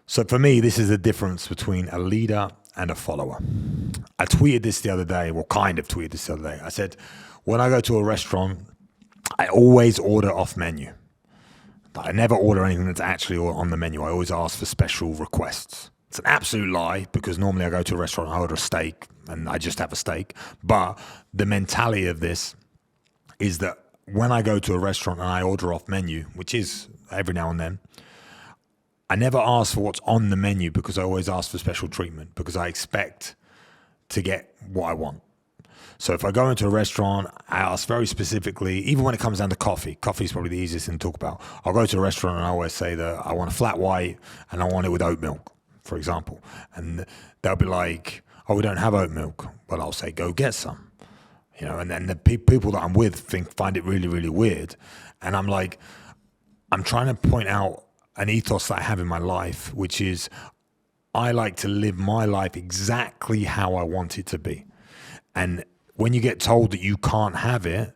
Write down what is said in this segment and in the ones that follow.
So for me, this is the difference between a leader and a follower. I tweeted this the other day, well, kind of tweeted this the other day. I said, when I go to a restaurant, I always order off menu. I never order anything that's actually on the menu. I always ask for special requests. It's an absolute lie because normally I go to a restaurant, I order a steak and I just have a steak. But the mentality of this is that when I go to a restaurant and I order off menu, which is every now and then, I never ask for what's on the menu because I always ask for special treatment because I expect to get what I want. So if I go into a restaurant, I ask very specifically, even when it comes down to coffee. Coffee is probably the easiest thing to talk about. I'll go to a restaurant and I always say that I want a flat white and I want it with oat milk, for example. And they'll be like, oh, we don't have oat milk. Well, I'll say, go get some. And then the people that I'm with find it really, really weird. And I'm like, I'm trying to point out an ethos that I have in my life, which is I like to live my life exactly how I want it to be. And when you get told that you can't have it,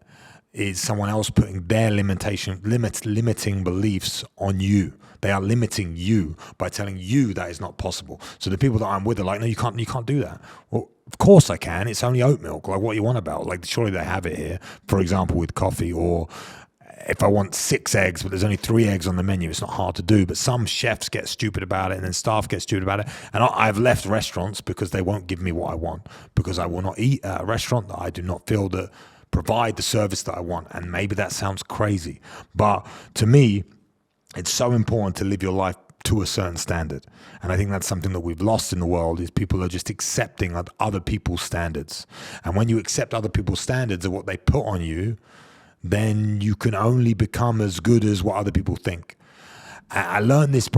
it's someone else putting their limiting beliefs on you. They are limiting you by telling you that is not possible. So the people that I'm with are like, no, you can't do that. Well, of course I can. It's only oat milk. Like, what you want about? Like, surely they have it here, for example, with coffee. Or if I want 6 eggs, but there's only 3 eggs on the menu, it's not hard to do. But some chefs get stupid about it, and then staff get stupid about it. And I've left restaurants because they won't give me what I want, because I will not eat at a restaurant that I do not feel that provide the service that I want. And maybe that sounds crazy, but to me, it's so important to live your life to a certain standard. And I think that's something that we've lost in the world, is people are just accepting other people's standards. And when you accept other people's standards of what they put on you, then you can only become as good as what other people think. I learned this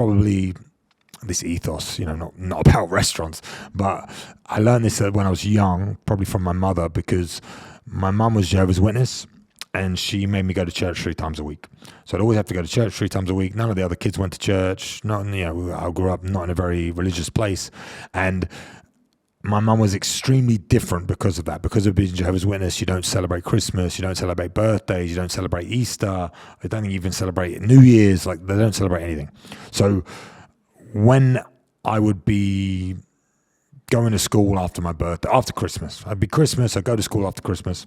this ethos, not about restaurants, but I learned this when I was young, probably from my mother, because my mum was Jehovah's Witness and she made me go to church 3 times a week. So I'd always have to go to church 3 times a week. None of the other kids went to church. I grew up not in a very religious place. And my mum was extremely different because of that. Because of being Jehovah's Witness, you don't celebrate Christmas, you don't celebrate birthdays, you don't celebrate Easter. I don't think you even celebrate New Year's. Like, they don't celebrate anything. So when I would be going to school after my birthday, after Christmas, I'd go to school after Christmas,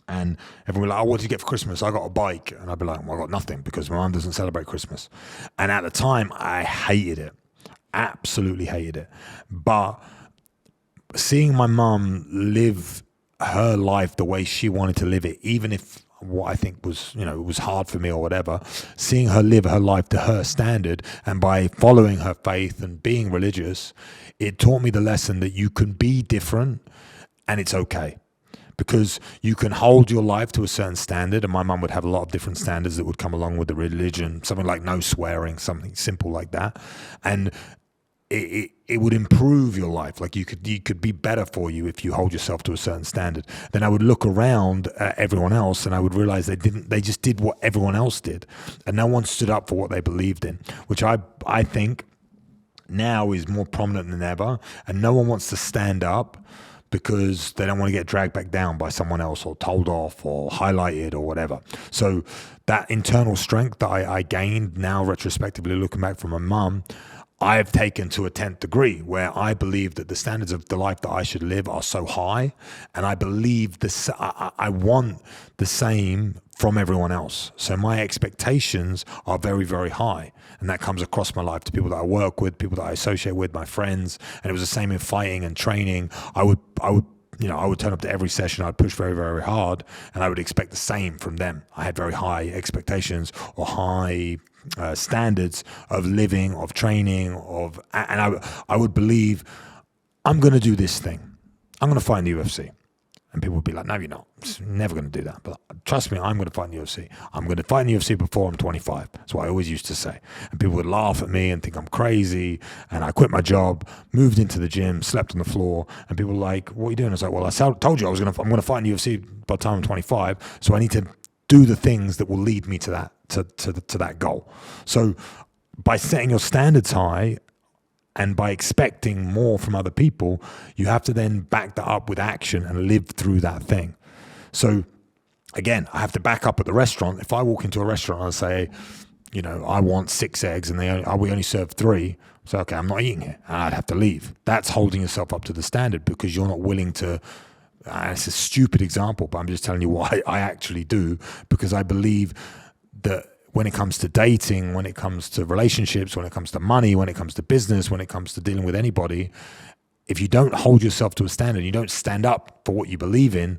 and everyone would be like, oh, what did you get for Christmas? I got a bike. And I'd be like, well, I got nothing because my mum doesn't celebrate Christmas. And at the time, I hated it. Absolutely hated it. But seeing my mum live her life the way she wanted to live it, even if what I think was, it was hard for me or whatever, seeing her live her life to her standard, and by following her faith and being religious, it taught me the lesson that you can be different and it's okay. Because you can hold your life to a certain standard, and my mum would have a lot of different standards that would come along with the religion, something like no swearing, something simple like that. And it would improve your life. Like, you could be better for you if you hold yourself to a certain standard. Then I would look around at everyone else and I would realize they just did what everyone else did. And no one stood up for what they believed in, which I think now is more prominent than ever. And no one wants to stand up because they don't want to get dragged back down by someone else or told off or highlighted or whatever. So that internal strength that I gained now, retrospectively looking back from my mum, I've taken to a 10th degree, where I believe that the standards of the life that I should live are so high, and I believe I want the same from everyone else. So my expectations are very, very high, and that comes across my life to people that I work with, people that I associate with, my friends. And it was the same in fighting and training. I would turn up to every session. I'd push very, very hard, and I would expect the same from them. I had very high expectations or high standards of living, of training, and I would believe, I'm going to do this thing. I'm going to fight in the UFC. And people would be like, no, you're not. It's never going to do that. But trust me, I'm going to fight in the UFC. I'm going to fight in the UFC before I'm 25. That's what I always used to say. And people would laugh at me and think I'm crazy. And I quit my job, moved into the gym, slept on the floor. And people were like, what are you doing? I was like, well, I told you I'm going to fight in the UFC by the time I'm 25. So I need to do the things that will lead me to that, to that goal. So by setting your standards high and by expecting more from other people, you have to then back that up with action and live through that thing. So again, I have to back up at the restaurant. If I walk into a restaurant and I say, I want 6 eggs and we only serve 3, So, okay, I'm not eating here, and I'd have to leave. That's holding yourself up to the standard because you're not willing to. It's a stupid example, but I'm just telling you what I actually do, because I believe that when it comes to dating, when it comes to relationships, when it comes to money, when it comes to business, when it comes to dealing with anybody, if you don't hold yourself to a standard, you don't stand up for what you believe in,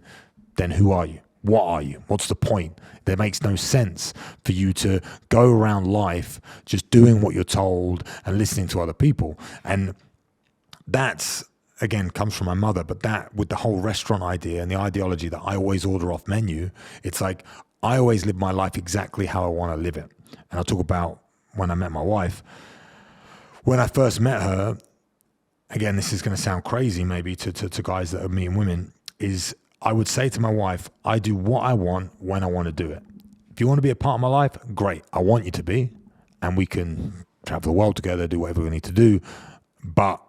then who are you? What are you? What's the point? There makes no sense for you to go around life just doing what you're told and listening to other people. And that's, again, comes from my mother, but that with the whole restaurant idea and the ideology that I always order off menu, it's like I always live my life exactly how I want to live it. And I'll talk about when I met my wife. When I first met her, again, this is going to sound crazy maybe to guys that are meeting women, is I would say to my wife, I do what I want when I want to do it. If you want to be a part of my life, great. I want you to be, and we can travel the world together, do whatever we need to do. But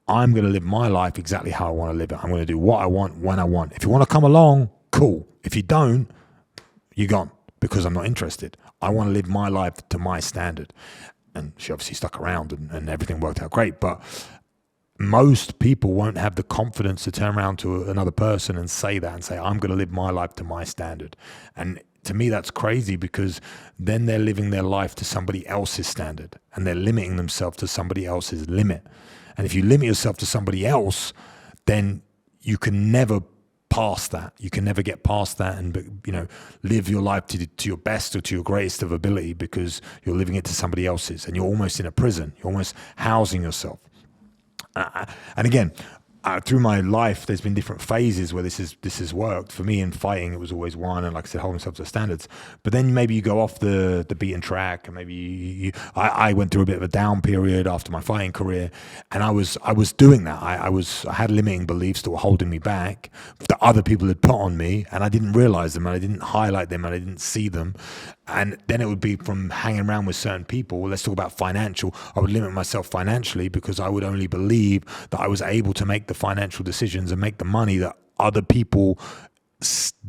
I'm going to live my life exactly how I want to live it. I'm going to do what I want when I want. If you want to come along, cool. If you don't, you're gone, because I'm not interested. I want to live my life to my standard. And she obviously stuck around and everything worked out great. But most people won't have the confidence to turn around to another person and say that, and say, I'm going to live my life to my standard. And to me, that's crazy, because then they're living their life to somebody else's standard, and they're limiting themselves to somebody else's limit. And if you limit yourself to somebody else, then you can never pass that. You can never get past that and, live your life to your best or to your greatest of ability, because you're living it to somebody else's, and you're almost in a prison. You're almost housing yourself. And again, through my life, there's been different phases where this has worked. For me in fighting, it was always one, and like I said, holding myself to standards. But then maybe you go off the beaten track, and maybe I went through a bit of a down period after my fighting career, and I was doing that. I had limiting beliefs that were holding me back, that other people had put on me, and I didn't realize them, and I didn't highlight them, and I didn't see them. And then it would be from hanging around with certain people. Let's talk about financial. I would limit myself financially because I would only believe that I was able to make the financial decisions and make the money that other people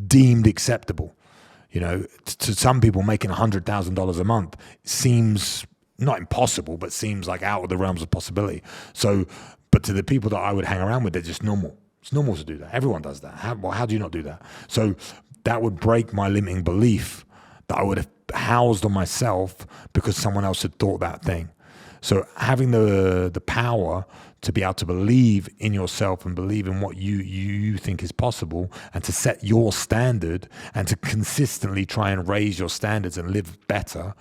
deemed acceptable. To some people, making $100,000 a month seems not impossible, but seems like out of the realms of possibility. So, but to the people that I would hang around with, they're just normal. It's normal to do that. Everyone does that. How do you not do that? So that would break my limiting belief that I would have housed on myself because someone else had thought that thing. So having the power to be able to believe in yourself and believe in what you think is possible, and to set your standard and to consistently try and raise your standards and live better,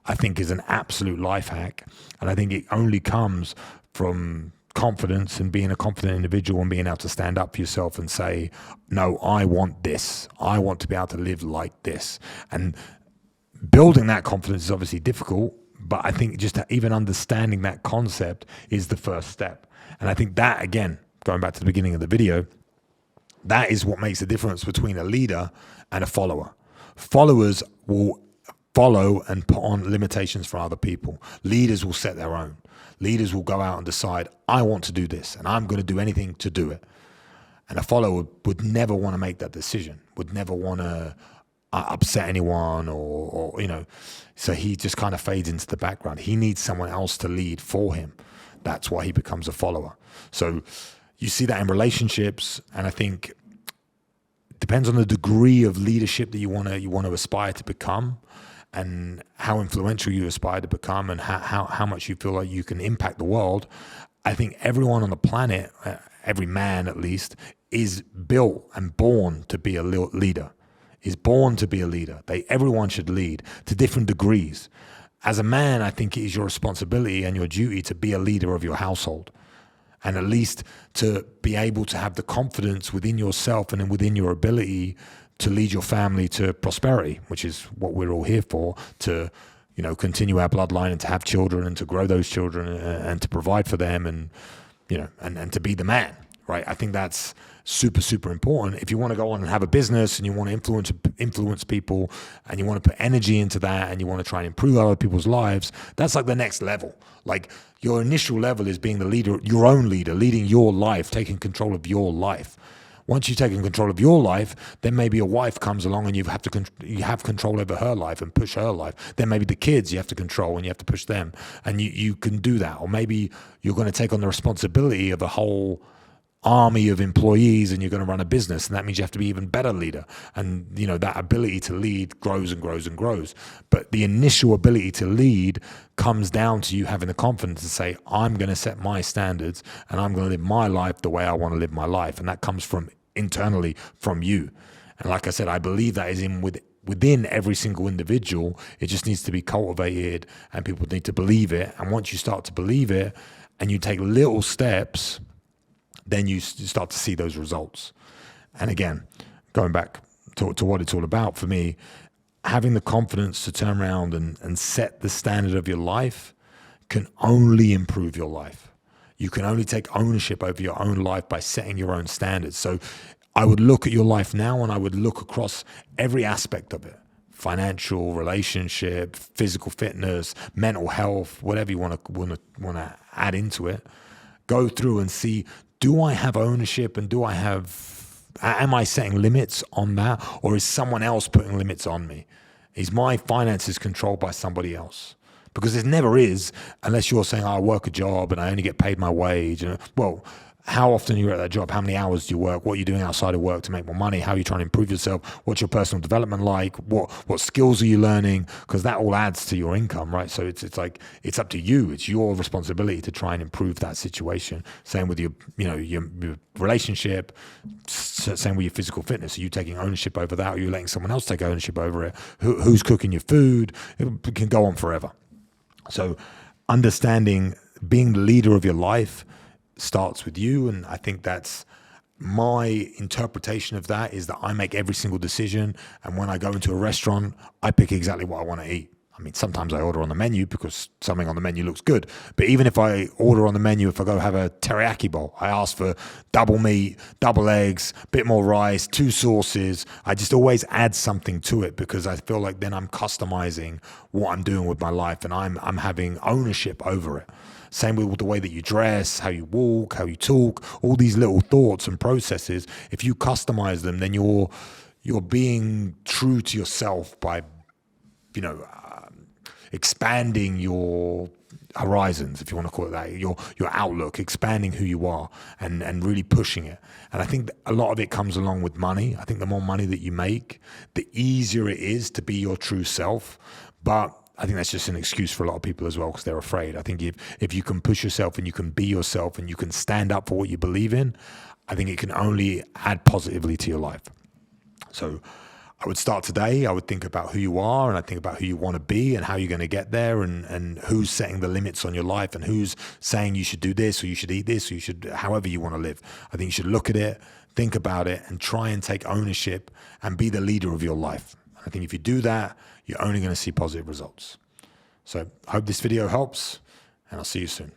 I think is an absolute life hack. And I think it only comes from confidence and being a confident individual and being able to stand up for yourself and say, no, I want this. I want to be able to live like this. And building that confidence is obviously difficult, but I think just even understanding that concept is the first step. And I think that, again, going back to the beginning of the video, that is what makes the difference between a leader and a follower. Followers will follow and put on limitations for other people. Leaders will set their own. Leaders will go out and decide, I want to do this, and I'm going to do anything to do it. And a follower would never want to make that decision, would never want to upset anyone or so he just kind of fades into the background. He needs someone else to lead for him. That's why he becomes a follower. So you see that in relationships, and I think it depends on the degree of leadership that you want to aspire to become, and how influential you aspire to become, and how much you feel like you can impact the world. I think everyone on the planet, every man at least, is built and born to be a leader. Is born to be a leader. Everyone should lead to different degrees. As a man, I think it is your responsibility and your duty to be a leader of your household, and at least to be able to have the confidence within yourself and within your ability to lead your family to prosperity, which is what we're all here for, to continue our bloodline and to have children and to grow those children and to provide for them and to be the man, right? I think that's super, super important. If you want to go on and have a business and you want to influence people and you want to put energy into that and you want to try and improve other people's lives, that's like the next level. Like your initial level is being the leader, your own leader, leading your life, taking control of your life. Once you've taken control of your life, then maybe a wife comes along and you have control over her life and push her life. Then maybe the kids you have to control and you have to push them, and you can do that. Or maybe you're going to take on the responsibility of a whole army of employees and you're going to run a business, and that means you have to be even better leader. And that ability to lead grows and grows and grows. But the initial ability to lead comes down to you having the confidence to say, I'm going to set my standards and I'm going to live my life the way I want to live my life. And that comes from internally from you. And like I said, I believe that is within every single individual. It just needs to be cultivated and people need to believe it. And once you start to believe it and you take little steps, then you start to see those results. And again, going back to what it's all about for me, having the confidence to turn around and set the standard of your life can only improve your life. You can only take ownership over your own life by setting your own standards. So I would look at your life now and I would look across every aspect of it: financial, relationship, physical fitness, mental health, whatever you want to add into it. Go through and see, do I have ownership and am I setting limits on that, or is someone else putting limits on me? Is my finances controlled by somebody else? Because it never is, unless you're saying, I work a job and I only get paid my wage. Well, how often you're at that job? How many hours do you work? What are you doing outside of work to make more money? How are you trying to improve yourself? What's your personal development like? What skills are you learning? Because that all adds to your income, right? So it's like, it's up to you. It's your responsibility to try and improve that situation. Same with your relationship. Same with your physical fitness. Are you taking ownership over that? Or are you letting someone else take ownership over it? Who's cooking your food? It can go on forever. So understanding being the leader of your life starts with you. And I think that's my interpretation of that, is that I make every single decision. And when I go into a restaurant, I pick exactly what I want to eat. I mean, sometimes I order on the menu because something on the menu looks good. But even if I order on the menu, if I go have a teriyaki bowl, I ask for double meat, double eggs, a bit more rice, 2 sauces. I just always add something to it because I feel like then I'm customizing what I'm doing with my life and I'm having ownership over it. Same with the way that you dress, how you walk, how you talk, all these little thoughts and processes. If you customize them, then you're being true to yourself by, expanding your horizons, if you want to call it that, your outlook, expanding who you are and really pushing it. And I think a lot of it comes along with money. I think the more money that you make, the easier it is to be your true self. But I think that's just an excuse for a lot of people as well, because they're afraid. I think if you can push yourself and you can be yourself and you can stand up for what you believe in, I think it can only add positively to your life. So I would start today. I would think about who you are, and I think about who you want to be and how you're going to get there, and who's setting the limits on your life and who's saying you should do this or you should eat this or you should, however you want to live. I think you should look at it, think about it, and try and take ownership and be the leader of your life. I think if you do that, you're only going to see positive results. So I hope this video helps, and I'll see you soon.